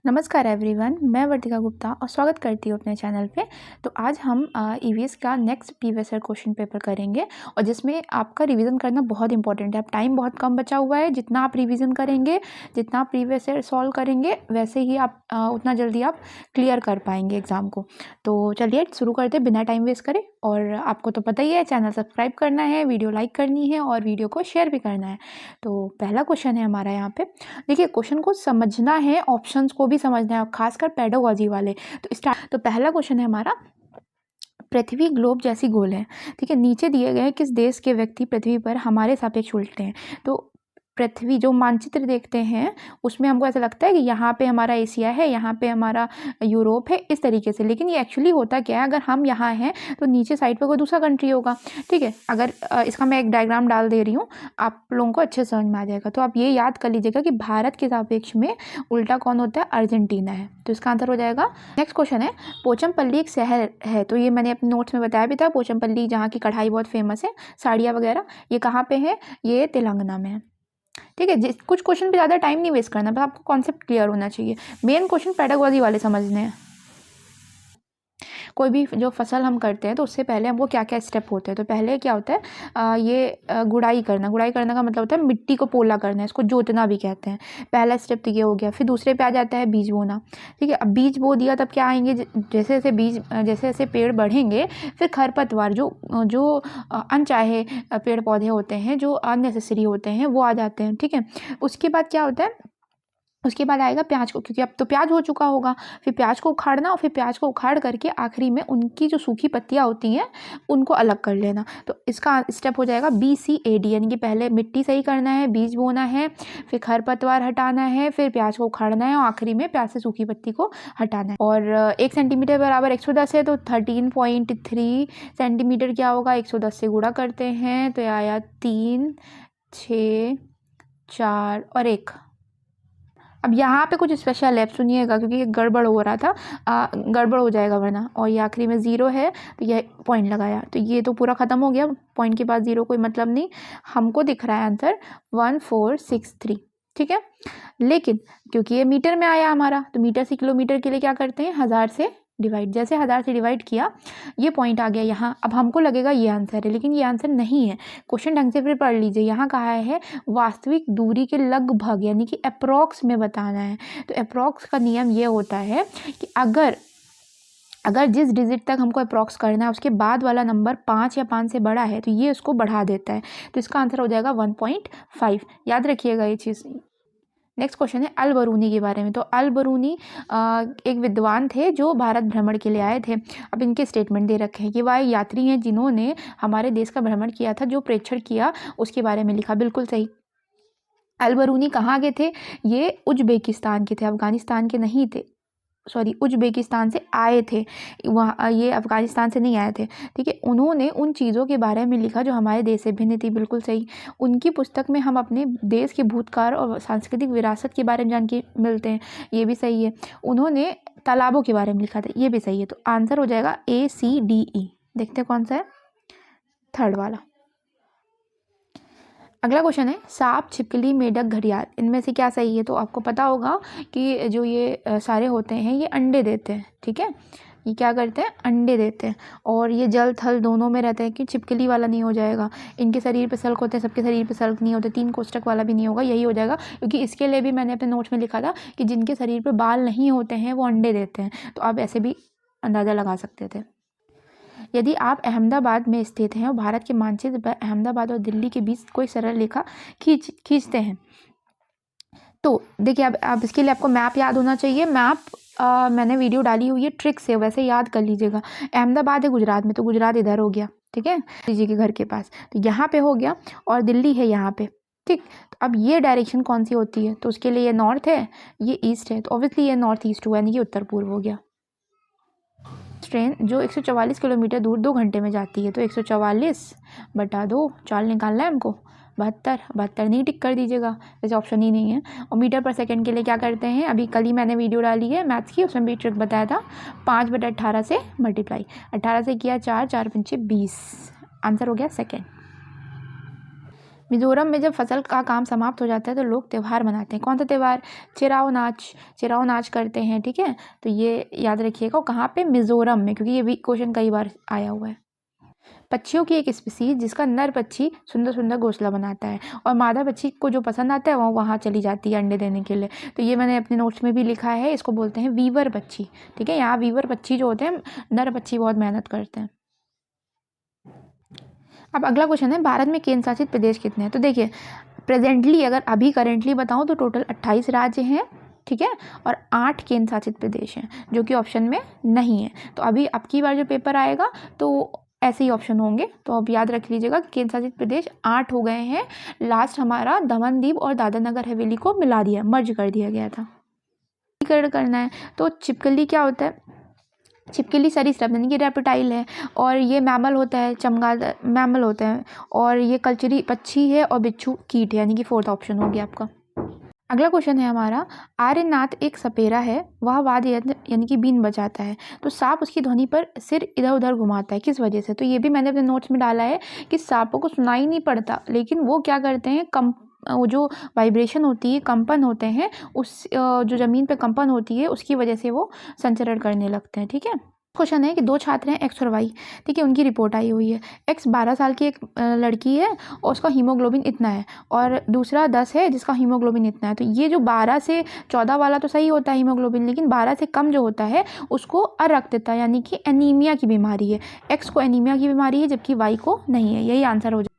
नमस्कार एवरीवन, मैं वर्तिका गुप्ता और स्वागत करती हूँ अपने चैनल पे। तो आज हम ईवीएस का next previous year question paper करेंगे और जिसमें आपका रिवीजन करना बहुत इंपॉर्टेंट है। अब टाइम बहुत कम बचा हुआ है, जितना आप रिवीजन करेंगे, जितना आप प्रीवियस ईयर सॉल्व करेंगे, वैसे ही आप उतना जल्दी आप क्लियर कर पाएंगे एग्ज़ाम को। तो चलिए शुरू करते बिना टाइम वेस्ट करें। और आपको तो पता ही है, चैनल सब्सक्राइब करना है, वीडियो लाइक करनी है और वीडियो को शेयर भी करना है। तो पहला क्वेश्चन है हमारा यहाँ पे। देखिए, क्वेश्चन को समझना है, ऑप्शंस को भी समझना है, खासकर पेडागोजी वाले। तो पहला क्वेश्चन है हमारा, पृथ्वी ग्लोब जैसी गोल है, ठीक है। नीचे दिए गए किस देश के व्यक्ति पृथ्वी पर हमारे सापेक्ष उल्टे हैं। तो पृथ्वी जो मानचित्र देखते हैं उसमें हमको ऐसा लगता है कि यहाँ पे हमारा एशिया है, यहाँ पे हमारा यूरोप है, इस तरीके से। लेकिन ये एक्चुअली होता क्या है, अगर हम यहाँ हैं तो नीचे साइड पे कोई दूसरा कंट्री होगा, ठीक है। अगर इसका मैं एक डायग्राम डाल दे रही हूँ, आप लोगों को अच्छे समझ में आ जाएगा। तो आप ये याद कर लीजिएगा कि भारत के सापेक्ष में उल्टा कौन होता है, अर्जेंटीना है। तो इसका आंसर हो जाएगा। नेक्स्ट क्वेश्चन है, पोचमपल्ली एक शहर है। तो ये मैंने अपने नोट्स में बताया भी था, पोचमपल्ली जहाँ की कढ़ाई बहुत फेमस है, साड़ियाँ वगैरह, ये कहाँ पे है, ये तेलंगाना में है, ठीक है। कुछ क्वेश्चन पे ज़्यादा टाइम नहीं वेस्ट करना, बस आपको कॉन्सेप्ट क्लियर होना चाहिए। मेन क्वेश्चन पेडागोजी वाले समझने हैं। कोई भी जो फसल हम करते हैं तो उससे पहले हमको क्या क्या स्टेप होते हैं। तो पहले क्या होता है, गुड़ाई करना। गुड़ाई करने का मतलब होता है मिट्टी को पोला करना, इसको जोतना भी कहते हैं। पहला स्टेप तो ये हो गया। फिर दूसरे पे आ जाता है बीज बोना, ठीक है। अब बीज बो दिया तब क्या आएंगे, जैसे जैसे पेड़ बढ़ेंगे, फिर खरपतवार जो अनचाहे पेड़ पौधे होते हैं, जो अननेसेसरी होते हैं, वो आ जाते हैं, ठीक है। उसके बाद क्या होता है, उसके बाद आएगा प्याज को, क्योंकि अब तो प्याज हो चुका होगा। फिर प्याज को उखाड़ना और फिर प्याज को उखाड़ करके आखिरी में उनकी जो सूखी पत्तियां होती हैं उनको अलग कर लेना। तो इसका स्टेप हो जाएगा BCAD, यानी कि पहले मिट्टी सही करना है, बीज बोना है, फिर खरपतवार हटाना है, फिर प्याज को उखाड़ना है और आखिरी में प्याज से सूखी पत्ती को हटाना है। और 1 सेंटीमीटर बराबर 110 है, तो 13.3 सेंटीमीटर क्या होगा, 110 से गुणा करते हैं तो आया 3, 6, 4 और 1। अब यहाँ पे कुछ स्पेशल है, सुनिएगा, क्योंकि ये गड़बड़ हो रहा था, गड़बड़ हो जाएगा वरना। और ये आखिरी में 0 है तो ये पॉइंट लगाया, तो ये तो पूरा ख़त्म हो गया। पॉइंट के बाद 0 कोई मतलब नहीं, हमको दिख रहा है आंसर 1463, ठीक है। लेकिन क्योंकि ये मीटर में आया हमारा, तो मीटर से किलोमीटर के लिए क्या करते हैं, 1000 से डिवाइड। जैसे 1000 से डिवाइड किया, ये पॉइंट आ गया यहाँ। अब हमको लगेगा ये आंसर है, लेकिन ये आंसर नहीं है। क्वेश्चन ढंग से फिर पढ़ लीजिए। यहाँ कहा है वास्तविक दूरी के लगभग, यानी कि अप्रॉक्स में बताना है। तो अप्रॉक्स का नियम ये होता है कि अगर जिस डिजिट तक हमको अप्रॉक्स करना है उसके बाद वाला नंबर 5 या 5 से बड़ा है तो ये उसको बढ़ा देता है। तो इसका आंसर हो जाएगा 1.5। याद रखिएगा ये चीज़। नेक्स्ट क्वेश्चन है अल बरूनी के बारे में। तो अल बरूनी एक विद्वान थे जो भारत भ्रमण के लिए आए थे। अब इनके स्टेटमेंट दे रखे हैं कि वह यात्री हैं जिन्होंने हमारे देश का भ्रमण किया था, जो प्रेक्षण किया उसके बारे में लिखा। बिल्कुल सही। अल बरूनी कहाँ के थे, ये उज्बेकिस्तान के थे, अफगानिस्तान के नहीं थे। सॉरी, उज्बेकिस्तान से आए थे, वहाँ ये अफगानिस्तान से नहीं आए थे, ठीक है। उन्होंने उन चीज़ों के बारे में लिखा जो हमारे देश से भिन्न थी। बिल्कुल सही। उनकी पुस्तक में हम अपने देश के भूतकाल और सांस्कृतिक विरासत के बारे में जान के मिलते हैं, ये भी सही है। उन्होंने तालाबों के बारे में लिखा था, ये भी सही है। तो आंसर हो जाएगा ACDE। देखते हैं कौन सा है, थर्ड वाला। अगला क्वेश्चन है सांप, छिपकली, मेढक, घड़ियाल, इनमें से क्या सही है। तो आपको पता होगा कि जो ये सारे होते हैं ये अंडे देते हैं, ठीक है। ये क्या करते हैं, अंडे देते हैं। और ये जल थल दोनों में रहते हैं, कि छिपकली वाला नहीं हो जाएगा। इनके शरीर पे सल्क होते हैं, सबके शरीर पे सल्क नहीं होते। 3 कोष्ठक वाला भी नहीं होगा, यही हो जाएगा। क्योंकि इसके लिए भी मैंने अपने नोट्स में लिखा था कि जिनके शरीर पर बाल नहीं होते हैं वो अंडे देते हैं। तो आप ऐसे भी अंदाज़ा लगा सकते थे। यदि आप अहमदाबाद में स्थित हैं और भारत के मानचित्र पर अहमदाबाद और दिल्ली के बीच कोई सरल रेखा खींचते हैं, तो देखिए अब इसके लिए आपको मैप याद होना चाहिए। मैप मैंने वीडियो डाली हुई है, ट्रिक से वैसे याद कर लीजिएगा। अहमदाबाद है गुजरात में, तो गुजरात इधर हो गया, ठीक है, जी के घर के पास, तो यहाँ पे हो गया। और दिल्ली है यहाँ पे, ठीक। तो अब ये डायरेक्शन कौन सी होती है, तो उसके लिए ये नॉर्थ है, ये ईस्ट है, तो ऑब्वियसली ये नॉर्थ ईस्ट हुआ, यानी कि उत्तर पूर्व हो गया। ट्रेन जो 144 किलोमीटर दूर 2 घंटे में जाती है, तो 144 बटा 2, चाल निकालना है हमको, 72 नहीं, टिक कर दीजिएगा, वैसे ऑप्शन ही नहीं है। और मीटर पर सेकंड के लिए क्या करते हैं, अभी कल ही मैंने वीडियो डाली है मैथ्स की, उसमें भी ट्रिक बताया था। 5/18 से मल्टीप्लाई, 18 से किया 4, 4 पंचे 20, आंसर हो गया सेकेंड। मिज़ोरम में जब फसल का काम समाप्त हो जाता है तो लोग त्यौहार मनाते हैं। कौन सा त्यौहार? चिराओ नाच करते हैं, ठीक है। तो ये याद रखिएगा, कहाँ पे? मिज़ोरम में, क्योंकि ये भी क्वेश्चन कई बार आया हुआ है। पक्षियों की एक स्पीसीज जिसका नर पक्षी सुंदर सुंदर घोंसला बनाता है और मादा पक्षी को जो पसंद आता है वो वहाँ चली जाती है अंडे देने के लिए। तो ये मैंने अपने नोट्स में भी लिखा है, इसको बोलते हैं वीवर पक्षी, ठीक है। यहाँ वीवर पक्षी जो होते हैं, नर पक्षी बहुत मेहनत करते हैं। अब अगला क्वेश्चन है, भारत में केंद्र शासित प्रदेश कितने हैं? तो देखिए, प्रेजेंटली अगर अभी करेंटली बताऊँ तो टोटल 28 राज्य हैं, ठीक है, और 8 केंद्र शासित प्रदेश हैं, जो कि ऑप्शन में नहीं है। तो अभी अब की बार जो पेपर आएगा तो ऐसे ही ऑप्शन होंगे। तो अब याद रख लीजिएगा कि केंद्र शासित प्रदेश 8 हो गए हैं। लास्ट हमारा दमन दीव और दादरा नगर हवेली को मिला दिया, मर्ज कर दिया गया था। करना है तो छिपकली क्या होता है? छिपकली सरीसृप यानी कि रेप्टाइल है, और ये मैमल होता है, चमगादड़ मैमल होता है, और ये कलचरी पक्षी है, और बिच्छू कीट है, यानी कि 4th ऑप्शन हो गया आपका। अगला क्वेश्चन है हमारा, आर्यनाथ एक सपेरा है, वह वाद्य यंत्र यानी कि बीन बजाता है, तो सांप उसकी ध्वनि पर सिर इधर उधर घुमाता है, किस वजह से? तो ये भी मैंने अपने नोट्स में डाला है कि सांपों को सुनाई नहीं पड़ता, लेकिन वो क्या करते हैं, वो जो वाइब्रेशन होती है, कंपन होते हैं, उस जो ज़मीन पे कंपन होती है उसकी वजह से वो संचरण करने लगते हैं, ठीक है। क्वेश्चन है कि 2 छात्र हैं एक्स और वाई, ठीक है, उनकी रिपोर्ट आई हुई है। एक्स 12 साल की एक लड़की है और उसका हीमोग्लोबिन इतना है, और दूसरा 10 है जिसका हीमोग्लोबिन इतना है। तो ये जो 12 से 14 वाला तो सही होता है हीमोग्लोबिन, लेकिन 12 से कम जो होता है उसको अरक्तता यानी कि एनीमिया की बीमारी है। एक्स को एनीमिया की बीमारी है जबकि वाई को नहीं है, यही आंसर हो जाए।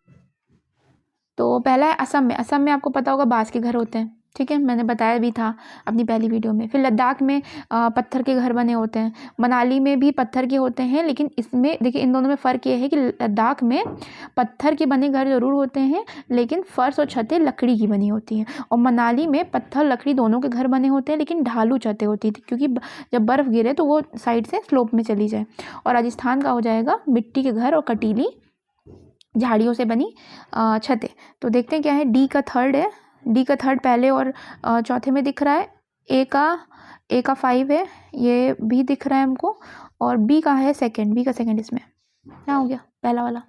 तो पहला है असम में आपको पता होगा बांस के घर होते हैं, ठीक है, मैंने बताया भी था अपनी पहली वीडियो में। फिर लद्दाख में पत्थर के घर बने होते हैं, मनाली में भी पत्थर के होते हैं, लेकिन इसमें देखिए इन दोनों में फ़र्क ये है कि लद्दाख में पत्थर के बने घर ज़रूर होते हैं, लेकिन फर्श और छतें लकड़ी की बनी होती हैं, और मनाली में पत्थर लकड़ी दोनों के घर बने होते हैं, लेकिन ढालू छतें होती थी, क्योंकि जब बर्फ़ गिरे तो वो साइड से स्लोप में चली जाए। और राजस्थान का हो जाएगा मिट्टी के घर और कटीली झाड़ियों से बनी छतें। तो देखते हैं क्या है, डी का थर्ड पहले और चौथे में दिख रहा है, ए का 5 है, ये भी दिख रहा है हमको, और बी का सेकंड इसमें क्या हो गया, पहला वाला।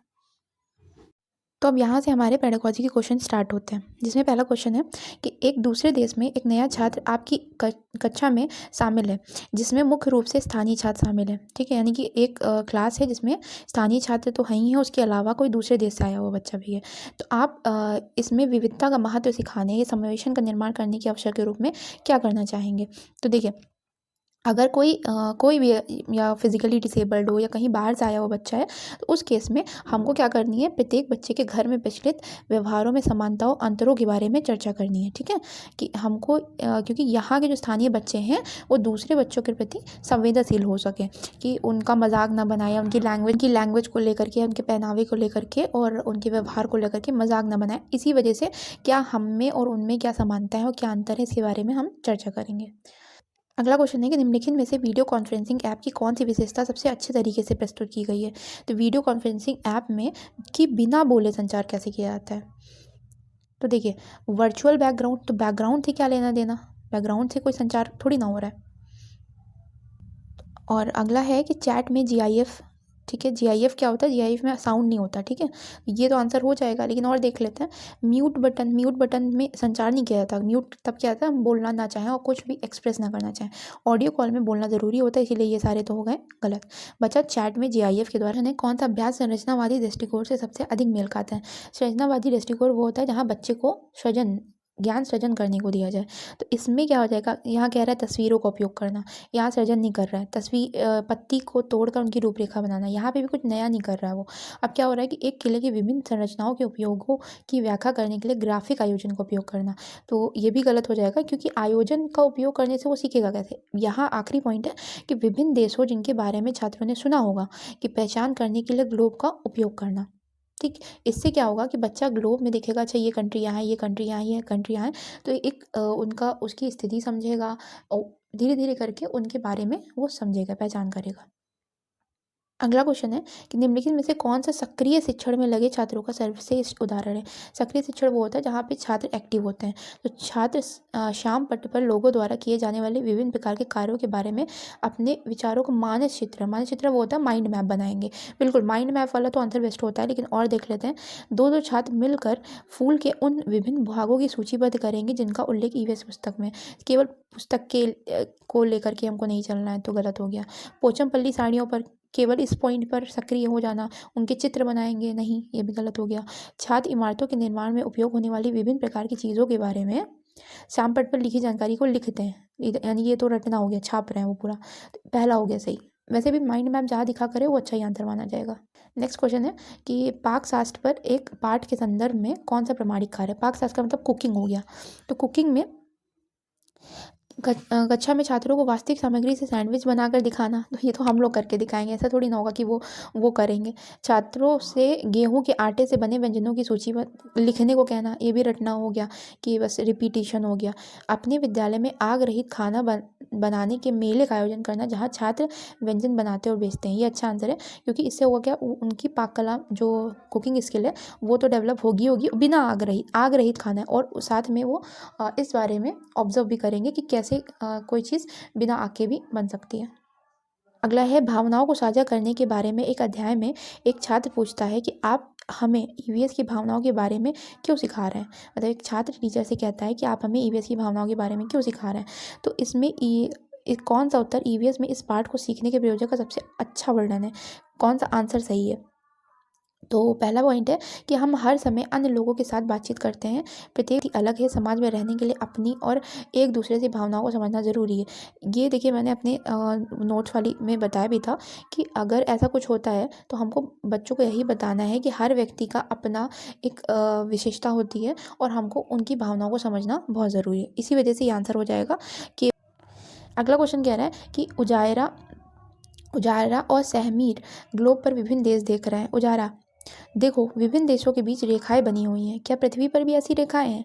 तो अब यहाँ से हमारे पेडागोजी के क्वेश्चन स्टार्ट होते हैं, जिसमें पहला क्वेश्चन है कि एक दूसरे देश में एक नया छात्र आपकी कक्षा में शामिल है, जिसमें मुख्य रूप से स्थानीय छात्र शामिल है, ठीक है, यानी कि एक क्लास है जिसमें स्थानीय छात्र तो है ही है, उसके अलावा कोई दूसरे देश से आया हुआ बच्चा भी है। तो आप इसमें विविधता का महत्व सिखाने या समावेशन का निर्माण करने के अवसर के रूप में क्या करना चाहेंगे? तो देखिए, अगर कोई भी या फिज़िकली डिसेबल्ड हो या कहीं बाहर से आया हुआ बच्चा है, तो उस केस में हमको क्या करनी है, प्रत्येक बच्चे के घर में प्रचलित व्यवहारों में समानताओं, अंतरों के बारे में चर्चा करनी है, ठीक है। कि हमको क्योंकि यहाँ के जो स्थानीय बच्चे हैं वो दूसरे बच्चों के प्रति संवेदनशील हो सकें, कि उनका मजाक ना बनाए, उनकी लैंग्वेज को लेकर के, उनके पहनावे को लेकर के और उनके व्यवहार को लेकर के मजाक ना बनाए। इसी वजह से क्या हम में और उनमें क्या समानता है और क्या अंतर है, इसके बारे में हम चर्चा करेंगे। अगला क्वेश्चन है कि निम्नलिखित में से वीडियो कॉन्फ्रेंसिंग ऐप की कौन सी विशेषता सबसे अच्छे तरीके से प्रस्तुत की गई है? तो वीडियो कॉन्फ्रेंसिंग ऐप में कि बिना बोले संचार कैसे किया जाता है? तो देखिए, वर्चुअल बैकग्राउंड, तो बैकग्राउंड से क्या लेना देना, बैकग्राउंड से कोई संचार थोड़ी ना हो रहा है। और अगला है कि चैट में GIF, ठीक है, GIF क्या होता है, GIF में साउंड नहीं होता, ठीक है, ये तो आंसर हो जाएगा, लेकिन और देख लेते हैं। म्यूट बटन में संचार नहीं किया जाता। म्यूट तब क्या होता है, हम बोलना ना चाहें और कुछ भी एक्सप्रेस ना करना चाहें। ऑडियो कॉल में बोलना ज़रूरी होता है, इसीलिए ये सारे तो हो गए गलत। बचा चैट में GIF के द्वारा ने कौन सा अभ्यास संरचनावादी दृष्टिकोण से सबसे अधिक मेल खाता है? संरचनावादी दृष्टिकोण वो होता है जहाँ बच्चे को ज्ञान सृजन करने को दिया जाए। तो इसमें क्या हो जाएगा, यहाँ कह रहा है तस्वीरों का उपयोग करना, यहाँ सृजन नहीं कर रहा है, पत्ती को तोड़कर उनकी रूपरेखा बनाना, यहाँ पे भी कुछ नया नहीं कर रहा है वो। अब क्या हो रहा है कि एक किले की विभिन्न संरचनाओं के उपयोगों की व्याख्या करने के लिए ग्राफिक आयोजन का उपयोग करना, तो ये भी गलत हो जाएगा, क्योंकि आयोजन का उपयोग करने से वो सीखेगा कैसे। यहाँ आखिरी पॉइंट है कि विभिन्न देशों जिनके बारे में छात्रों ने सुना होगा कि पहचान करने के लिए ग्लोब का उपयोग करना, ठीक। इससे क्या होगा कि बच्चा ग्लोब में देखेगा, अच्छा ये कंट्री यहाँ है, ये कंट्री यहाँ है, ये कंट्री यहाँ है, तो एक उनका उसकी स्थिति समझेगा और धीरे धीरे करके उनके बारे में वो समझेगा, पहचान करेगा। अगला क्वेश्चन है कि निम्नलिखित में से कौन सा सक्रिय शिक्षण में लगे छात्रों का सर्वश्रेष्ठ उदाहरण है। सक्रिय शिक्षण वो होता है जहाँ पे छात्र एक्टिव होते हैं। तो छात्र शाम पट्ट पर लोगों द्वारा किए जाने वाले विभिन्न प्रकार के कार्यों के बारे में अपने विचारों को मानस चित्र वो होता है माइंड मैप बनाएंगे। बिल्कुल माइंड मैप वाला तो आंसर बेस्ट होता है, लेकिन और देख लेते हैं। दो छात्र मिलकर फूल के उन विभिन्न भागों की सूचीबद्ध करेंगे जिनका उल्लेख ईवीएस पुस्तक में। केवल पुस्तक के को लेकर के हमको नहीं चलना है, तो गलत हो गया। पोचमपल्ली साड़ियों पर केवल इस पॉइंट पर सक्रिय हो जाना, उनके चित्र बनाएंगे नहीं, ये भी गलत हो गया। छात्र इमारतों के निर्माण में उपयोग होने वाली विभिन्न प्रकार की चीज़ों के बारे में श्यामपट्ट पर लिखी जानकारी को लिखते हैं, यानी ये तो रटना हो गया, छाप रहे हैं वो पूरा। तो पहला हो गया सही। वैसे भी माइंड मैप जहाँ दिखा करे वो अच्छा ही आंसर माना जाएगा। नेक्स्ट क्वेश्चन है कि पाकशास्त्र पर एक पाठ के संदर्भ में कौन सा प्रमाणिक कार्य है। पाकशास्त्र का मतलब कुकिंग हो गया। तो कुकिंग में कक्षा में छात्रों को वास्तविक सामग्री से सैंडविच बनाकर दिखाना, तो ये तो हम लोग करके दिखाएंगे, ऐसा थोड़ी ना होगा कि वो करेंगे। छात्रों से गेहूं के आटे से बने व्यंजनों की सूची लिखने को कहना, ये भी रटना हो गया कि बस रिपीटिशन हो गया। अपने विद्यालय में आग रहित खाना बनाने के मेले का आयोजन करना जहाँ छात्र व्यंजन बनाते और बेचते हैं, ये अच्छा आंसर है, क्योंकि इससे होगा क्या, उनकी पाक कला जो कुकिंग स्किल है वो तो डेवलप होगी बिना आग रहित खाना है, और साथ में वो इस बारे में ऑब्जर्व भी करेंगे कि कैसे कोई चीज़ बिना आग के भी बन सकती है। अगला है भावनाओं को साझा करने के बारे में। एक अध्याय में एक छात्र पूछता है कि आप हमें ईवीएस की भावनाओं के बारे में क्यों सिखा रहे हैं। मतलब एक छात्र टीचर से कहता है कि आप हमें ईवीएस की भावनाओं के बारे में क्यों सिखा रहे हैं। तो इसमें कौन सा उत्तर ईवीएस में इस पाठ को सीखने के प्रयोजन का सबसे अच्छा वर्णन है, कौन सा आंसर सही है। तो पहला पॉइंट है कि हम हर समय अन्य लोगों के साथ बातचीत करते हैं, प्रत्येक अलग है, समाज में रहने के लिए अपनी और एक दूसरे से भावनाओं को समझना ज़रूरी है। ये देखिए मैंने अपने नोट्स वाली में बताया भी था कि अगर ऐसा कुछ होता है तो हमको बच्चों को यही बताना है कि हर व्यक्ति का अपना एक विशेषता होती है और हमको उनकी भावनाओं को समझना बहुत ज़रूरी है। इसी वजह से ये आंसर हो जाएगा। कि अगला क्वेश्चन कह रहा है कि उजारा और सहमीर ग्लोब पर विभिन्न देश देख रहे हैं। उजारा, देखो विभिन्न देशों के बीच रेखाएं बनी हुई हैं, क्या पृथ्वी पर भी ऐसी रेखाएं हैं।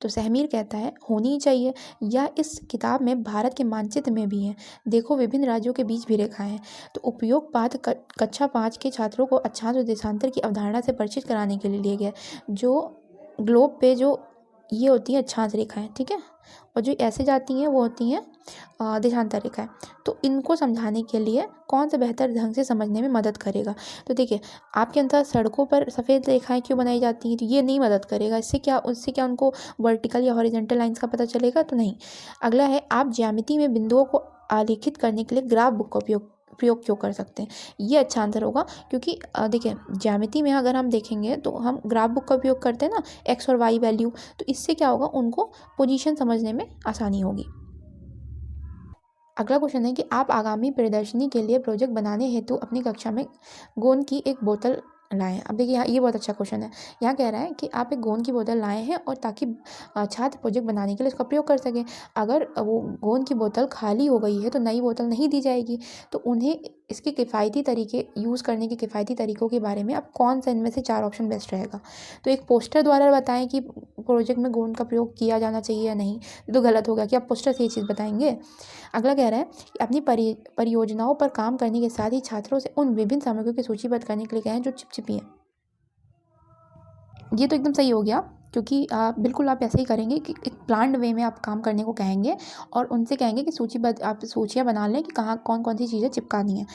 तो सहमीर कहता है होनी ही चाहिए, या इस किताब में भारत के मानचित्र में भी हैं, देखो विभिन्न राज्यों के बीच भी रेखाएं हैं। तो उपयोग पाठ कक्षा 5 के छात्रों को अक्षांश और देशांतर की अवधारणा से परिचित कराने के लिए लिए गया, जो ग्लोब पे जो ये होती हैं अक्षांश रेखाएं, ठीक है, और जो ऐसे जाती हैं वो होती हैं देशांतर रेखाएं। तो इनको समझाने के लिए कौन सा बेहतर ढंग से समझने में मदद करेगा। तो देखिए आपके अंदर सड़कों पर सफ़ेद रेखाएं क्यों बनाई जाती हैं, तो ये नहीं मदद करेगा। उससे क्या उनको वर्टिकल या हॉरिजॉन्टल लाइंस का पता चलेगा, तो नहीं। अगला है आप ज्यामिति में बिंदुओं को आलेखित करने के लिए ग्राफ बुक का प्रयोग क्यों कर सकते हैं। ये अच्छा आंसर होगा, क्योंकि देखिए ज्यामिति में अगर हम देखेंगे तो हम ग्राफ बुक का उपयोग करते हैं ना, एक्स और वाई वैल्यू, तो इससे क्या होगा, उनको पोजीशन समझने में आसानी होगी। अगला क्वेश्चन है कि आप आगामी प्रदर्शनी के लिए प्रोजेक्ट बनाने हेतु अपनी कक्षा में गोंद की एक बोतल लाएं। अब देखिए यहाँ ये बहुत अच्छा क्वेश्चन है। यहाँ कह रहा है कि आप एक गोंद की बोतल लाए हैं और ताकि छात्र प्रोजेक्ट बनाने के लिए उसका प्रयोग कर सकें। अगर वो गोंद की बोतल खाली हो गई है तो नई बोतल नहीं दी जाएगी। तो उन्हें इसके किफ़ायती तरीके यूज़ करने के किफ़ायती तरीकों के बारे में अब कौन सा इनमें से 4 ऑप्शन बेस्ट रहेगा। तो एक पोस्टर द्वारा बताएं कि प्रोजेक्ट में गोंद का प्रयोग किया जाना चाहिए या नहीं, तो गलत होगा कि आप पोस्टर से ये चीज़ बताएंगे। अगला कह रहा है कि अपनी परियोजनाओं पर काम करने के साथ ही छात्रों से उन विभिन्न सामग्रियों की सूचीबद्ध करने के लिए कहें जो चिपचिपी हैं। ये तो एकदम सही हो गया, क्योंकि बिल्कुल आप ऐसे ही करेंगे कि एक प्लान्ड वे में आप काम करने को कहेंगे और उनसे कहेंगे कि सूचीबद्ध आप सूचियाँ बना लें कि कहाँ कौन कौन सी चीज़ें चिपकानी है।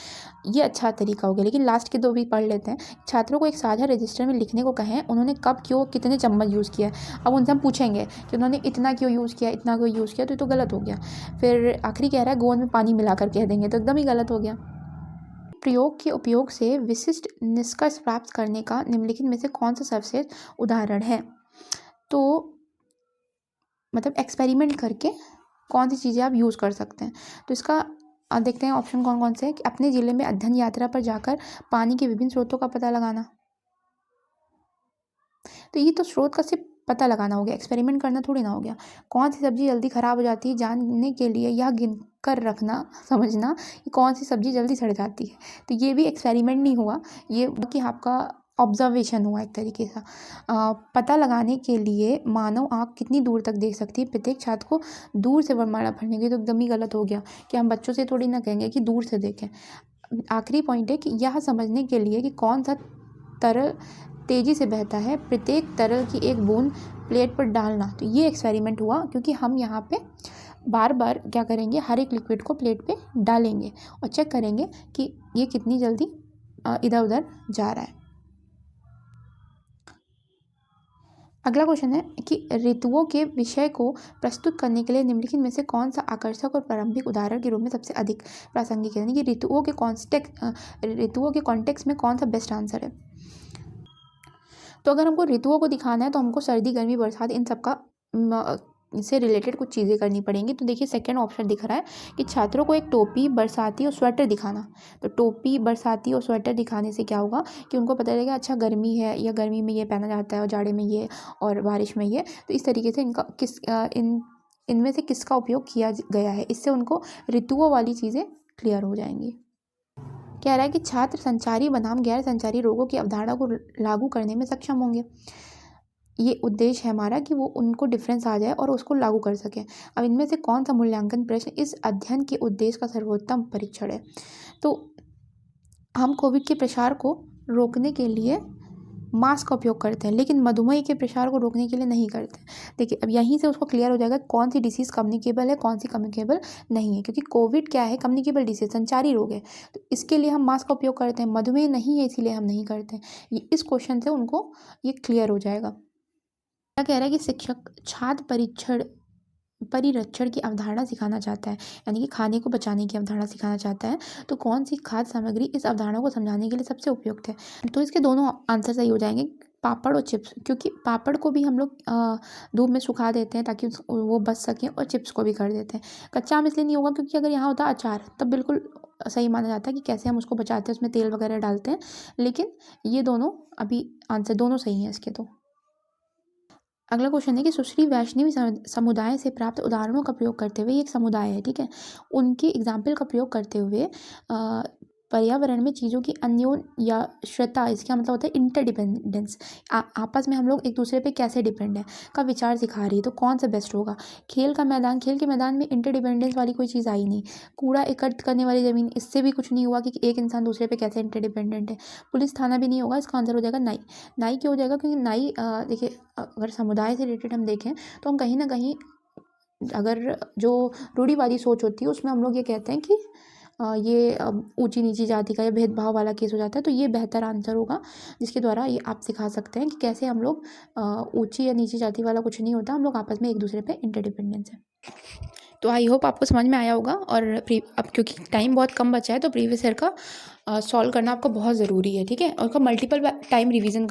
ये अच्छा तरीका हो गया। लेकिन लास्ट के 2 भी पढ़ लेते हैं। छात्रों को एक साझा रजिस्टर में लिखने को कहें उन्होंने कब क्यों कितने चम्मच यूज़ किया है। अब उनसे हम पूछेंगे कि उन्होंने इतना क्यों यूज़ किया, इतना क्यों यूज़ किया, तो गलत हो गया। फिर आखिरी कह रहा है गोंद में पानी मिलाकर कह देंगे, तो एकदम ही गलत हो गया। प्रयोग के उपयोग से विशिष्ट निष्कर्ष प्राप्त करने का निम्नलिखित में से कौन सा सर्वश्रेष्ठ उदाहरण है। तो मतलब एक्सपेरिमेंट करके कौन सी चीज़ें आप यूज़ कर सकते हैं। तो इसका देखते हैं ऑप्शन कौन कौन से हैं। कि अपने ज़िले में अध्ययन यात्रा पर जाकर पानी के विभिन्न स्रोतों का पता लगाना, तो ये तो स्रोत का सिर्फ पता लगाना हो गया, एक्सपेरिमेंट करना थोड़ी ना हो गया। कौन सी सब्ज़ी जल्दी ख़राब हो जाती है जानने के लिए यह गिन कर रखना, समझना कि कौन सी सब्ज़ी जल्दी सड़ जाती है, तो ये भी एक्सपेरिमेंट नहीं हुआ, ये कि आपका ऑब्जर्वेशन हुआ एक तरीके से। पता लगाने के लिए मानव आँख कितनी दूर तक देख सकती है, प्रत्येक छात्र को दूर से वर्णमाला पढ़ने की, तो एकदम ही गलत हो गया कि हम बच्चों से थोड़ी ना कहेंगे कि दूर से देखें। आखिरी पॉइंट है कि यह समझने के लिए कि कौन सा तरल तेज़ी से बहता है, प्रत्येक तरल की एक बूंद प्लेट पर डालना। तो ये एक्सपेरिमेंट हुआ क्योंकि हम यहाँ पे बार बार क्या करेंगे, हर एक लिक्विड को प्लेट पे डालेंगे और चेक करेंगे कि ये कितनी जल्दी इधर उधर जा रहा है। अगला क्वेश्चन है कि ऋतुओं के विषय को प्रस्तुत करने के लिए निम्नलिखित में से कौन सा आकर्षक और प्रारंभिक उदाहरण के रूप में सबसे अधिक प्रासंगिक है, यानी कि ऋतुओं के कॉन्टेक्स्ट में कौन सा बेस्ट आंसर है। तो अगर हमको ऋतुओं को दिखाना है तो हमको सर्दी, गर्मी, बरसात इन सब का से रिलेटेड कुछ चीज़ें करनी पड़ेंगी। तो देखिए सेकंड ऑप्शन दिख रहा है कि छात्रों को एक टोपी, बरसाती और स्वेटर दिखाना। तो टोपी, बरसाती और स्वेटर दिखाने से क्या होगा कि उनको पता लगेगा अच्छा गर्मी है, या गर्मी में ये पहना जाता है और जाड़े में ये और बारिश में ये। तो इस तरीके से इनका इनमें से किसका उपयोग किया गया है, इससे उनको ऋतुओं वाली चीज़ें क्लियर हो जाएंगी। कह रहा है कि छात्र संचारी बनाम गैर संचारी रोगों की अवधारणा को लागू करने में सक्षम होंगे। ये उद्देश्य है हमारा कि वो उनको डिफरेंस आ जाए और उसको लागू कर सकें। अब इनमें से कौन सा मूल्यांकन प्रश्न इस अध्ययन के उद्देश्य का सर्वोत्तम परीक्षण है। तो हम कोविड के प्रसार को रोकने के लिए मास्क का उपयोग करते हैं, लेकिन मधुमेह के प्रसार को रोकने के लिए नहीं करते। देखिए अब यहीं से उसको क्लियर हो जाएगा कौन सी डिसीज़ कम्युनिकेबल है, कौन सी कम्युनिकेबल नहीं है, क्योंकि कोविड क्या है, कम्युनिकेबल डिसीज, संचारी रोग है। तो इसके लिए हम मास्क का उपयोग करते हैं, मधुमेह नहीं है इसीलिए हम नहीं करते। ये इस क्वेश्चन से उनको ये क्लियर हो जाएगा। क्या कह रहा है कि शिक्षक छात्र परिरक्षण की अवधारणा सिखाना चाहता है, यानी कि खाने को बचाने की अवधारणा सिखाना चाहता है। तो कौन सी खाद्य सामग्री इस अवधारणा को समझाने के लिए सबसे उपयुक्त है। तो इसके दोनों आंसर सही हो जाएंगे, पापड़ और चिप्स, क्योंकि पापड़ को भी हम लोग धूप में सुखा देते हैं ताकि वो बच सकें, और चिप्स को भी कर देते हैं। कच्चा आम इसलिए नहीं होगा क्योंकि अगर यहाँ होता अचार तब बिल्कुल सही माना जाता है कि कैसे हम उसको बचाते हैं, उसमें तेल वगैरह डालते हैं। लेकिन ये दोनों अभी आंसर दोनों सही हैं इसके। तो अगला क्वेश्चन है कि सुश्री वैष्णवी समुदाय से प्राप्त उदाहरणों का प्रयोग करते हुए, एक समुदाय है ठीक है, उनके एग्जाम्पल का प्रयोग करते हुए पर्यावरण में चीज़ों की अन्योन्याश्रता, इसका मतलब होता है इंटरडिपेंडेंस, आपस में हम लोग एक दूसरे पे कैसे डिपेंड है का विचार सिखा रही है। तो कौन सा बेस्ट होगा। खेल के मैदान में इंटरडिपेंडेंस वाली कोई चीज़ आई नहीं। कूड़ा एकत्र करने वाली ज़मीन, इससे भी कुछ नहीं हुआ कि एक इंसान दूसरे पे कैसे इंटरडिपेंडेंट है। पुलिस थाना भी नहीं होगा, इसका आंसर हो जाएगा नाई। नाई क्यों हो जाएगा, क्योंकि नाई देखिए अगर समुदाय से रिलेटेड हम देखें तो हम कहीं ना कहीं, अगर जो रूढ़िवादी सोच होती है उसमें हम लोग ये कहते हैं कि ये ऊंची नीची जाति का या भेदभाव वाला केस हो जाता है। तो ये बेहतर आंसर होगा जिसके द्वारा ये आप सिखा सकते हैं कि कैसे हम लोग ऊंची या नीची जाति वाला कुछ नहीं होता, हम लोग आपस में एक दूसरे पे इंटरडिपेंडेंस है। तो आई होप आपको समझ में आया होगा। और अब क्योंकि टाइम बहुत कम बचा है तो प्रीवियस ईयर का सॉल्व करना आपको बहुत ज़रूरी है ठीक है, और उसका मल्टीपल टाइम रिवीजन कर